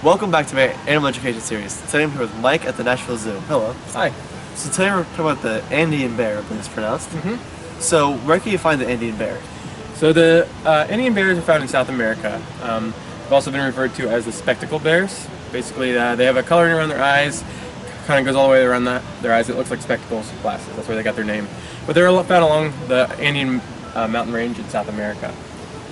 Welcome back to my animal education series. Today I'm here with Mike at the Nashville Zoo. Hello. Hi. So today we're talking about the Andean Bear, I believe it's pronounced. So where can you find the Andean Bear? So the Andean bears are found in South America. They've also been referred to as the spectacled bears. Basically, they have a coloring around their eyes, kind of goes all the way around their eyes. It looks like spectacles, glasses. That's where they got their name. But they're found along the Andean mountain range in South America.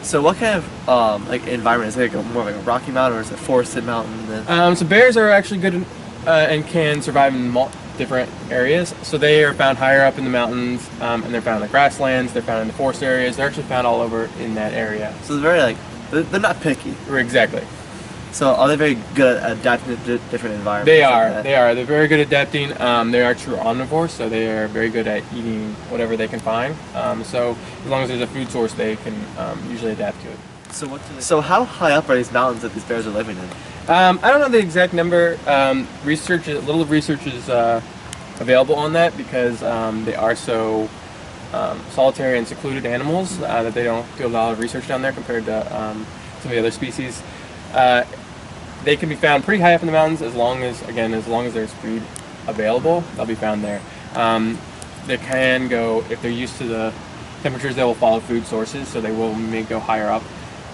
So what kind of like environment is it? Like more like a rocky mountain, or is it a forested mountain? So bears are actually good and can survive in different areas. So they are found higher up in the mountains, and they're found in the grasslands. They're found in the forest areas. They're actually found all over in that area. So they're very they're not picky. Exactly. So are they very good at adapting to different environments? They are. They are. They're very good at adapting. They are true omnivores, so they are very good at eating whatever they can find. So as long as there's a food source, they can usually adapt to it. So how high up are these mountains that these bears are living in? I don't know the exact number. Little research is available on that because they are so solitary and secluded animals that they don't do a lot of research down there compared to some of the other species. They can be found pretty high up in the mountains as long as there's food available. They'll be found there. They can go, if they're used to the temperatures, they will follow food sources, so they may go higher up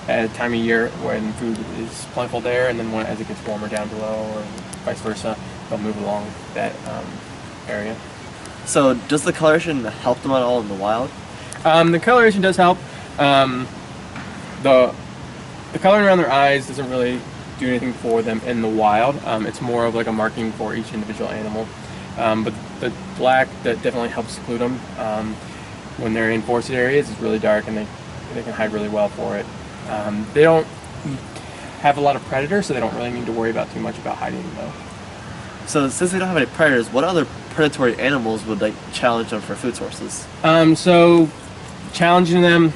at a time of year when food is plentiful there, and then as it gets warmer down below, or vice versa, they'll move along that area. So does the coloration help them at all in the wild? The coloration does help. The coloring around their eyes doesn't really do anything for them in the wild. It's more of like a marking for each individual animal. But the black, that definitely helps seclude them. When they're in forested areas, it's really dark and they can hide really well for it. They don't have a lot of predators, so they don't really need to worry about too much about hiding though. So since they don't have any predators, what other predatory animals would challenge them for food sources? So challenging them,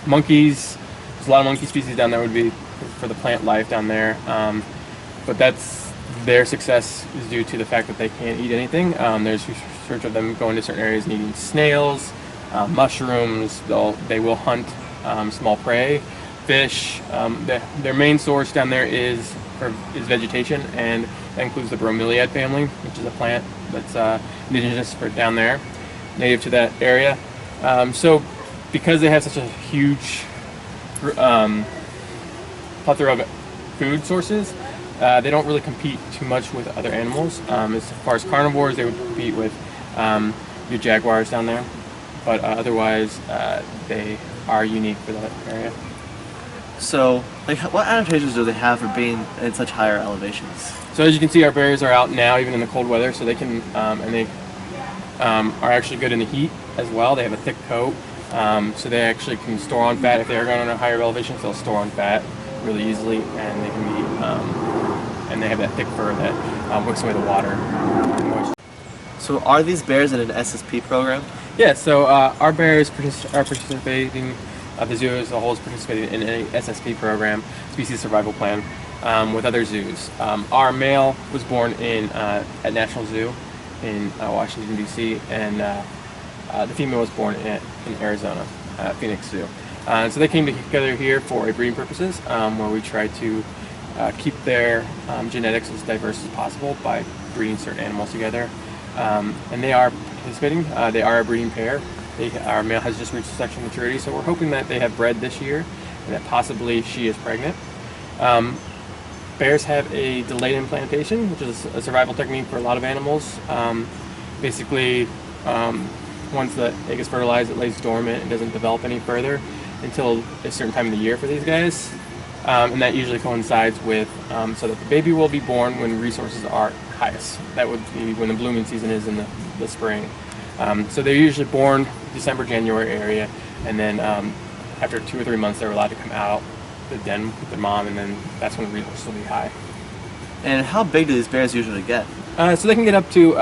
monkeys. There's a lot of monkey species down there would be for the plant life down there, but their success is due to the fact that they can't eat anything. There's research of them going to certain areas and eating snails, mushrooms. They will hunt small prey, fish. Their main source down there is vegetation, and that includes the bromeliad family, which is a plant that's indigenous for down there, native to that area. So because they have such a huge plethora of food sources, they don't really compete too much with other animals. As far as carnivores, they would compete with your jaguars down there, but otherwise they are unique for that area. So, what adaptations do they have for being in such higher elevations? So as you can see, our bears are out now, even in the cold weather, so they can, and they are actually good in the heat as well. They have a thick coat, so they actually can store on fat. If they are going on higher elevations, they'll store on fat really easily, and they can be, and they have that thick fur that wicks away the water and moisture. So are these bears in an SSP program? Yeah, so our bears are participating, the zoo as a whole is participating in an SSP program, Species Survival Plan, with other zoos. Our male was born at Nashville Zoo in Washington, D.C., and the female was born in Arizona, Phoenix Zoo. So they came together here for breeding purposes, where we try to keep their genetics as diverse as possible by breeding certain animals together. And they are participating. They are a breeding pair. Our male has just reached sexual maturity, so we're hoping that they have bred this year and that possibly she is pregnant. Bears have a delayed implantation, which is a survival technique for a lot of animals. Basically, once the egg is fertilized, it lays dormant and doesn't develop any further until a certain time of the year for these guys. And that usually coincides with, so that the baby will be born when resources are highest. That would be when the blooming season is in the spring. So they're usually born December, January area, and then after 2 or 3 months they're allowed to come out the den with their mom, and then that's when the resources will be high. And how big do these bears usually get? So they can get up to,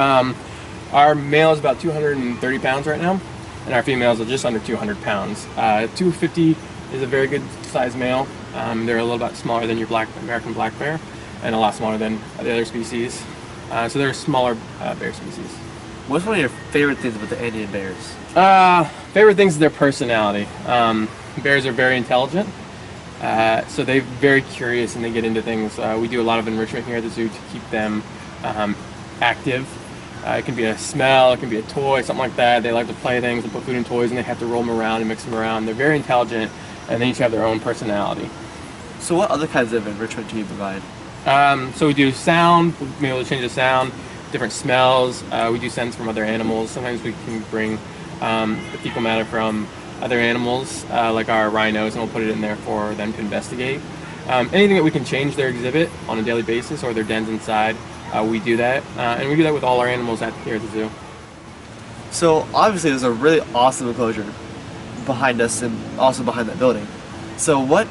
our male is about 230 pounds right now, and our females are just under 200 pounds. 250 is a very good size male. They're a little bit smaller than your American black bear, and a lot smaller than the other species. So they're a smaller bear species. What's one of your favorite things about the Andean Bears? Favorite things is their personality. Bears are very intelligent. So they're very curious and they get into things. We do a lot of enrichment here at the zoo to keep them active. It can be a smell, it can be a toy, something like that. They like to play things and put food in toys, and they have to roll them around and mix them around. They're very intelligent, and they each have their own personality. So what other kinds of enrichment do you provide? So we do sound, we'll be able to change the sound, different smells. We do scents from other animals. Sometimes we can bring the fecal matter from other animals, like our rhinos, and we'll put it in there for them to investigate. Anything that we can change their exhibit on a daily basis or their dens inside, we do that. And we do that with all our animals here at the zoo. So obviously there's a really awesome enclosure behind us and also behind that building. So what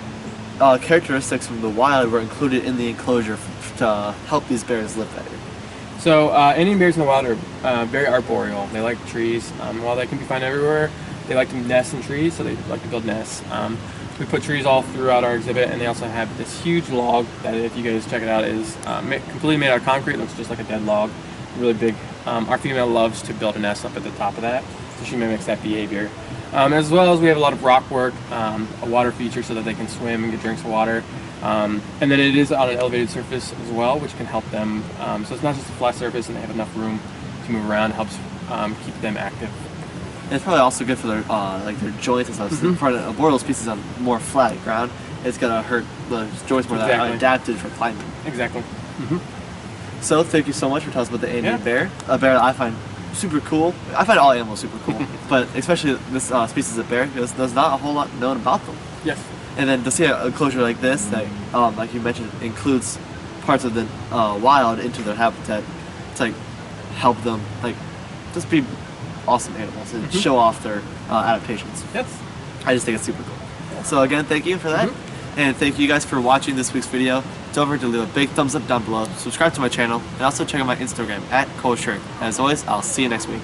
characteristics from the wild were included in the enclosure to help these bears live better? So Andean bears in the wild are very arboreal. They like trees. While they can be found everywhere, they like to nest in trees, so they like to build nests. We put trees all throughout our exhibit, and they also have this huge log that, if you guys check it out, is completely made out of concrete. It looks just like a dead log, really big. Our female loves to build a nest up at the top of that, so she mimics that behavior. As well as we have a lot of rock work, a water feature so that they can swim and get drinks of water. And then it is on an elevated surface as well, which can help them. So it's not just a flat surface, and they have enough room to move around. It helps keep them active. And it's probably also good for their like their joints and stuff. So for the arboreal species on more flat ground, it's gonna hurt the joints more that are adapted for climbing. Exactly. So thank you so much for telling us about the Andean bear, a bear that I find super cool. I find all animals super cool, but especially this species of bear, because there's not a whole lot known about them. Yes. And then to see an enclosure like this that, like you mentioned, includes parts of the wild into their habitat to like help them like just be awesome animals and show off their adaptations. Yes. I just think it's super cool. So again, thank you for that. And thank you guys for watching this week's video. Don't forget to leave a big thumbs up down below, subscribe to my channel, and also check out my Instagram @ColeShirt. As always, I'll see you next week.